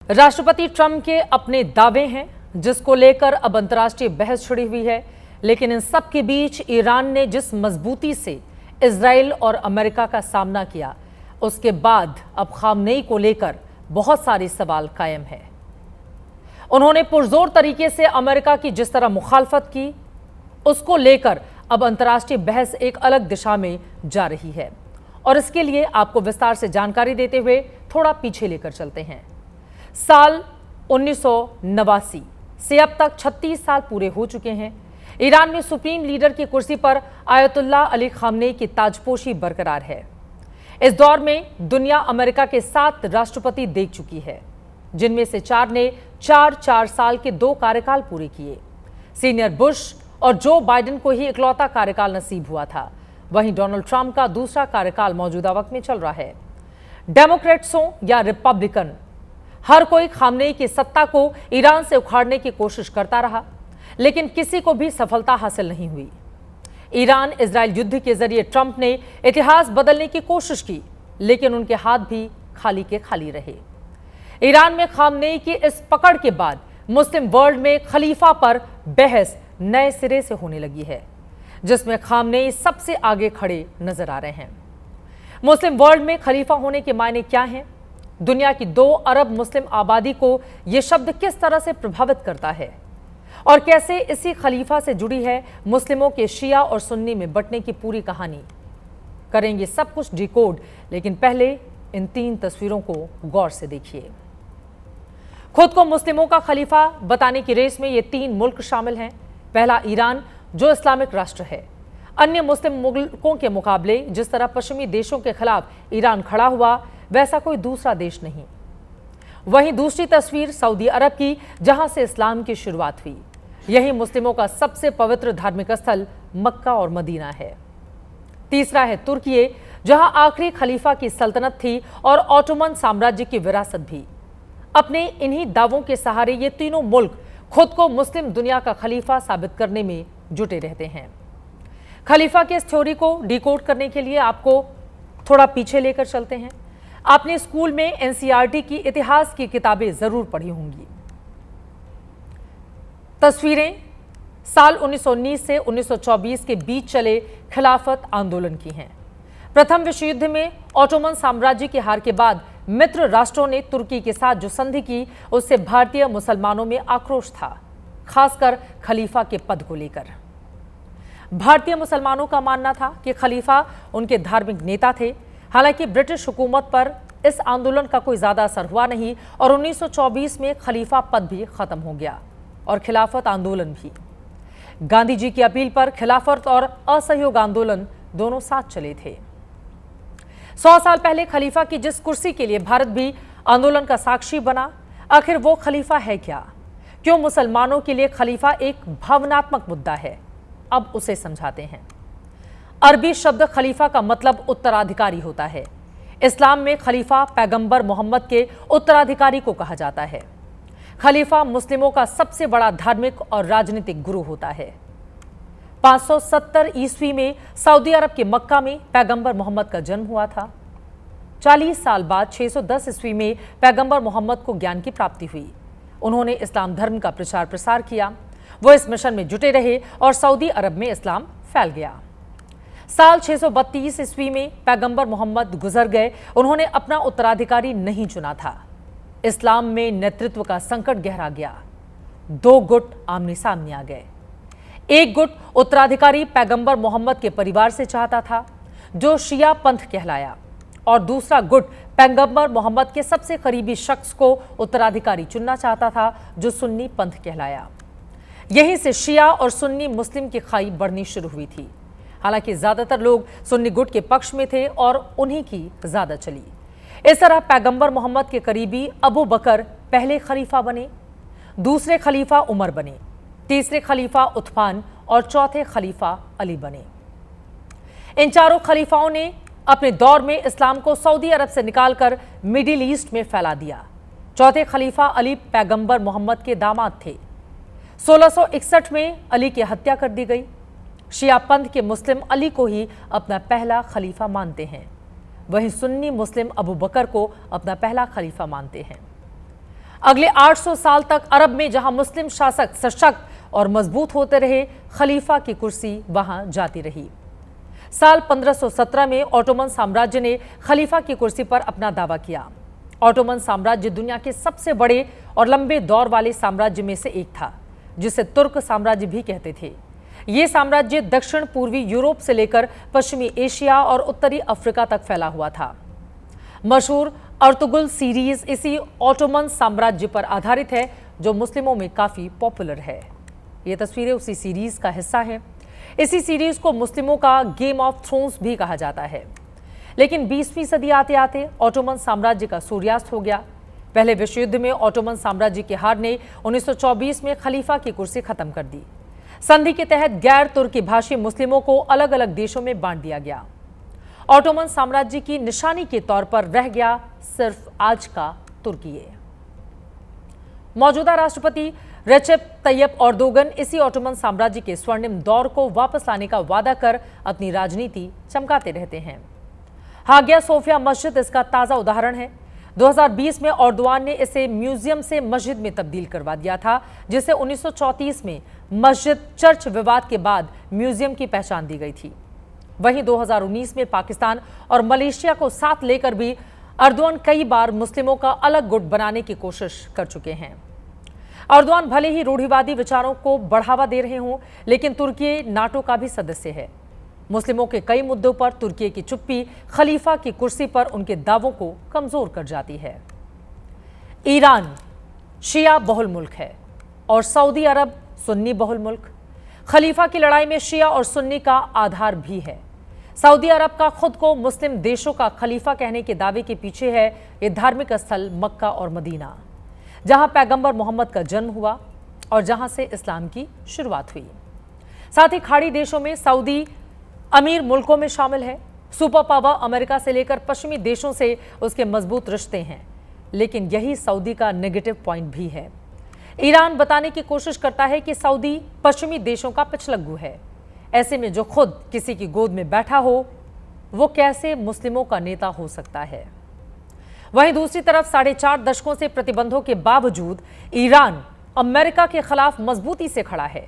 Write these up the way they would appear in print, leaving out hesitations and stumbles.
राष्ट्रपति ट्रंप के अपने दावे हैं जिसको लेकर अब अंतर्राष्ट्रीय बहस छिड़ी हुई है। लेकिन इन सब के बीच ईरान ने जिस मजबूती से इजराइल और अमेरिका का सामना किया, उसके बाद अब खामनेई को लेकर बहुत सारे सवाल कायम है। उन्होंने पुरजोर तरीके से अमेरिका की जिस तरह मुखालफत की, उसको लेकर अब अंतर्राष्ट्रीय बहस एक अलग दिशा में जा रही है। और इसके लिए आपको विस्तार से जानकारी देते हुए थोड़ा पीछे लेकर चलते हैं। साल 1989 से अब तक 36 साल पूरे हो चुके हैं। ईरान में सुप्रीम लीडर की कुर्सी पर आयतुल्लाह अली खामनेई की ताजपोशी बरकरार है। इस दौर में दुनिया अमेरिका के 7 राष्ट्रपति देख चुकी है, जिनमें से 4 ने 4 साल के 2 कार्यकाल पूरे किए। सीनियर बुश और जो बाइडेन को ही इकलौता कार्यकाल नसीब हुआ था। वहीं डोनाल्ड ट्रंप का दूसरा कार्यकाल मौजूदा वक्त में चल रहा है। डेमोक्रेट्स हो या रिपब्लिकन, हर कोई खामनेई की सत्ता को ईरान से उखाड़ने की कोशिश करता रहा, लेकिन किसी को भी सफलता हासिल नहीं हुई। ईरान इजराइल युद्ध के जरिए ट्रंप ने इतिहास बदलने की कोशिश की, लेकिन उनके हाथ भी खाली के खाली रहे। ईरान में खामनेई की इस पकड़ के बाद मुस्लिम वर्ल्ड में खलीफा पर बहस नए सिरे से होने लगी है, जिसमें खामनेई सबसे आगे खड़े नजर आ रहे हैं। मुस्लिम वर्ल्ड में खलीफा होने के मायने क्या हैं? दुनिया की 2 अरब मुस्लिम आबादी को यह शब्द किस तरह से प्रभावित करता है, और कैसे इसी खलीफा से जुड़ी है मुस्लिमों के शिया और सुन्नी में बंटने की पूरी कहानी। करेंगे सब कुछ डिकोड, लेकिन पहले इन 3 तस्वीरों को गौर से देखिए। खुद को मुस्लिमों का खलीफा बताने की रेस में ये 3 मुल्क शामिल हैं। पहला ईरान, जो इस्लामिक राष्ट्र है। अन्य मुस्लिम मुल्कों के मुकाबले जिस तरह पश्चिमी देशों के खिलाफ ईरान खड़ा हुआ, वैसा कोई दूसरा देश नहीं। वहीं दूसरी तस्वीर सऊदी अरब की, जहां से इस्लाम की शुरुआत हुई। यही मुस्लिमों का सबसे पवित्र धार्मिक स्थल मक्का और मदीना है। तीसरा है तुर्की, जहां आखिरी खलीफा की सल्तनत थी और ऑटोमन साम्राज्य की विरासत भी। अपने इन्हीं दावों के सहारे ये तीनों मुल्क खुद को मुस्लिम दुनिया का खलीफा साबित करने में जुटे रहते हैं। खलीफा के इस थ्योरी को डिकोड करने के लिए आपको थोड़ा पीछे लेकर चलते हैं। आपने स्कूल में एनसीईआरटी की इतिहास की किताबें जरूर पढ़ी होंगी। तस्वीरें साल 1919 से 1924 के बीच चले खिलाफत आंदोलन की हैं। प्रथम विश्व युद्ध में ऑटोमन साम्राज्य की हार के बाद मित्र राष्ट्रों ने तुर्की के साथ जो संधि की, उससे भारतीय मुसलमानों में आक्रोश था, खासकर खलीफा के पद को लेकर। भारतीय मुसलमानों का मानना था कि खलीफा उनके धार्मिक नेता थे। हालांकि ब्रिटिश हुकूमत पर इस आंदोलन का कोई ज्यादा असर हुआ नहीं और 1924 में खलीफा पद भी खत्म हो गया और खिलाफत आंदोलन भी। गांधी जी की अपील पर खिलाफत और असहयोग आंदोलन दोनों साथ चले थे। 100 साल पहले खलीफा की जिस कुर्सी के लिए भारत भी आंदोलन का साक्षी बना, आखिर वो खलीफा है क्या? क्यों मुसलमानों के लिए खलीफा एक भावनात्मक मुद्दा है? अब उसे समझाते हैं। अरबी शब्द खलीफा का मतलब उत्तराधिकारी होता है। इस्लाम में खलीफा पैगंबर मोहम्मद के उत्तराधिकारी को कहा जाता है। खलीफा मुस्लिमों का सबसे बड़ा धार्मिक और राजनीतिक गुरु होता है। 570 ईस्वी में सऊदी अरब के मक्का में पैगंबर मोहम्मद का जन्म हुआ था। 40 साल बाद 610 ईस्वी में पैगंबर मोहम्मद को ज्ञान की प्राप्ति हुई। उन्होंने इस्लाम धर्म का प्रचार प्रसार किया। वो इस मिशन में जुटे रहे और सऊदी अरब में इस्लाम फैल गया। साल 632 ईस्वी में पैगंबर मोहम्मद गुजर गए। उन्होंने अपना उत्तराधिकारी नहीं चुना था। इस्लाम में नेतृत्व का संकट गहरा गया। 2 गुट आमने सामने आ गए। एक गुट उत्तराधिकारी पैगंबर मोहम्मद के परिवार से चाहता था, जो शिया पंथ कहलाया, और दूसरा गुट पैगंबर मोहम्मद के सबसे करीबी शख्स को उत्तराधिकारी चुनना चाहता था, जो सुन्नी पंथ कहलाया। यहीं से शिया और सुन्नी मुस्लिम की खाई बढ़नी शुरू हुई थी। हालांकि ज्यादातर लोग सुन्नी गुट के पक्ष में थे और उन्हीं की ज्यादा चली। इस तरह पैगंबर मोहम्मद के करीबी अबू बकर पहले खलीफा बने, दूसरे खलीफा उमर बने, तीसरे खलीफा उस्मान और चौथे खलीफा अली बने। इन चारों खलीफाओं ने अपने दौर में इस्लाम को सऊदी अरब से निकालकर मिडिल ईस्ट में फैला दिया। चौथे खलीफा अली पैगंबर मोहम्मद के दामाद थे। 1661 में अली की हत्या कर दी गई। शिया पंथ के मुस्लिम अली को ही अपना पहला खलीफा मानते हैं। वहीं सुन्नी मुस्लिम अबू बकर को अपना पहला खलीफा मानते हैं। अगले 800 साल तक अरब में जहां मुस्लिम शासक सशक्त और मजबूत होते रहे, खलीफा की कुर्सी वहां जाती रही। साल 1517 में ओटोमन साम्राज्य ने खलीफा की कुर्सी पर अपना दावा किया। ओटोमन साम्राज्य दुनिया के सबसे बड़े और लंबे दौर वाले साम्राज्य में से एक था, जिसे तुर्क साम्राज्य भी कहते थे। ये साम्राज्य दक्षिण पूर्वी यूरोप से लेकर पश्चिमी एशिया और उत्तरी अफ्रीका तक फैला हुआ था। मशहूर अर्तुगरुल सीरीज इसी ओटोमन साम्राज्य पर आधारित है, जो मुस्लिमों में काफी पॉपुलर है। ये तस्वीरें उसी सीरीज का हिस्सा हैं। इसी सीरीज को मुस्लिमों का गेम ऑफ थ्रोन्स भी कहा जाता है। लेकिन 20वीं सदी आते आते ओटोमन साम्राज्य का सूर्यास्त हो गया। पहले विश्व युद्ध में ओटोमन साम्राज्य की हार ने 1924 में खलीफा की कुर्सी खत्म कर दी। संधि के तहत गैर तुर्की भाषी मुस्लिमों को अलग अलग देशों में बांट दिया गया। ओटोमन साम्राज्य की निशानी के तौर पर रह गया सिर्फ आज का तुर्की। मौजूदा राष्ट्रपति रेसेप तैयप एर्दोगन इसी ओटोमन साम्राज्य के स्वर्णिम दौर को वापस लाने का वादा कर अपनी राजनीति चमकाते रहते हैं। हागिया सोफिया मस्जिद इसका ताजा उदाहरण है। 2020 में एर्दोगान ने इसे म्यूजियम से मस्जिद में तब्दील करवा दिया था, जिसे 1934 में मस्जिद चर्च विवाद के बाद म्यूजियम की पहचान दी गई थी। वहीं 2019 में पाकिस्तान और मलेशिया को साथ लेकर भी एर्दोगान कई बार मुस्लिमों का अलग गुट बनाने की कोशिश कर चुके हैं। एर्दोगान भले ही रूढ़िवादी विचारों को बढ़ावा दे रहे हों, लेकिन तुर्की नाटो का भी सदस्य है। मुस्लिमों के कई मुद्दों पर तुर्की की चुप्पी खलीफा की कुर्सी पर उनके दावों को कमजोर कर जाती है। ईरान शिया बहुल मुल्क है और सऊदी अरब सुन्नी बहुल मुल्क। खलीफा की लड़ाई में शिया और सुन्नी का आधार भी है। सऊदी अरब का खुद को मुस्लिम देशों का खलीफा कहने के दावे के पीछे है ये धार्मिक स्थल मक्का और मदीना, जहां पैगंबर मोहम्मद का जन्म हुआ और जहां से इस्लाम की शुरुआत हुई। साथ ही खाड़ी देशों में सऊदी अमीर मुल्कों में शामिल है। सुपर पावर अमेरिका से लेकर पश्चिमी देशों से उसके मजबूत रिश्ते हैं, लेकिन यही सऊदी का नेगेटिव पॉइंट भी है। ईरान बताने की कोशिश करता है कि सऊदी पश्चिमी देशों का पिछलग्गू है। ऐसे में जो खुद किसी की गोद में बैठा हो, वो कैसे मुस्लिमों का नेता हो सकता है। वहीं दूसरी तरफ 4.5 दशकों से प्रतिबंधों के बावजूद ईरान अमेरिका के खिलाफ मजबूती से खड़ा है।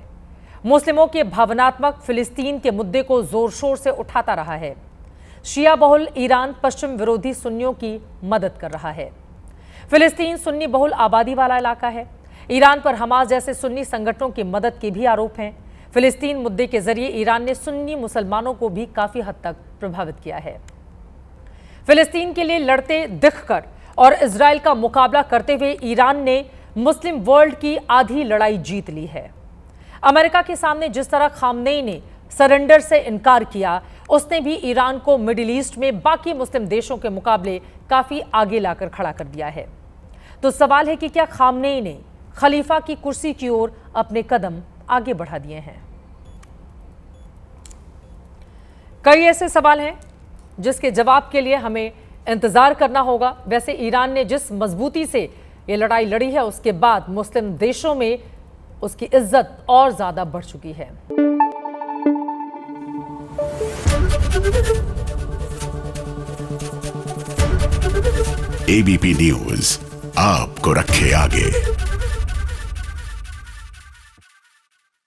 मुस्लिमों के भावनात्मक फिलिस्तीन के मुद्दे को जोर शोर से उठाता रहा है। शिया बहुल ईरान पश्चिम विरोधी सुन्नियों की मदद कर रहा है। फिलिस्तीन सुन्नी बहुल आबादी वाला इलाका है। ईरान पर हमास जैसे सुन्नी संगठनों की मदद के भी आरोप हैं। फिलिस्तीन मुद्दे के जरिए ईरान ने सुन्नी मुसलमानों को भी काफी हद तक प्रभावित किया है। फिलिस्तीन के लिए लड़ते दिखकर और इजराइल का मुकाबला करते हुए ईरान ने मुस्लिम वर्ल्ड की आधी लड़ाई जीत ली है। अमेरिका के सामने जिस तरह खामनेई ने सरेंडर से इनकार किया, उसने भी ईरान को मिडिल ईस्ट में बाकी मुस्लिम देशों के मुकाबले काफी आगे लाकर खड़ा कर दिया है। तो सवाल है कि क्या खामनेई ने खलीफा की कुर्सी की ओर अपने कदम आगे बढ़ा दिए हैं? कई ऐसे सवाल हैं जिसके जवाब के लिए हमें इंतजार करना होगा। वैसे ईरान ने जिस मजबूती से ये लड़ाई लड़ी है, उसके बाद मुस्लिम देशों में उसकी इज्जत और ज्यादा बढ़ चुकी है। एबीपी न्यूज आपको रखे आगे।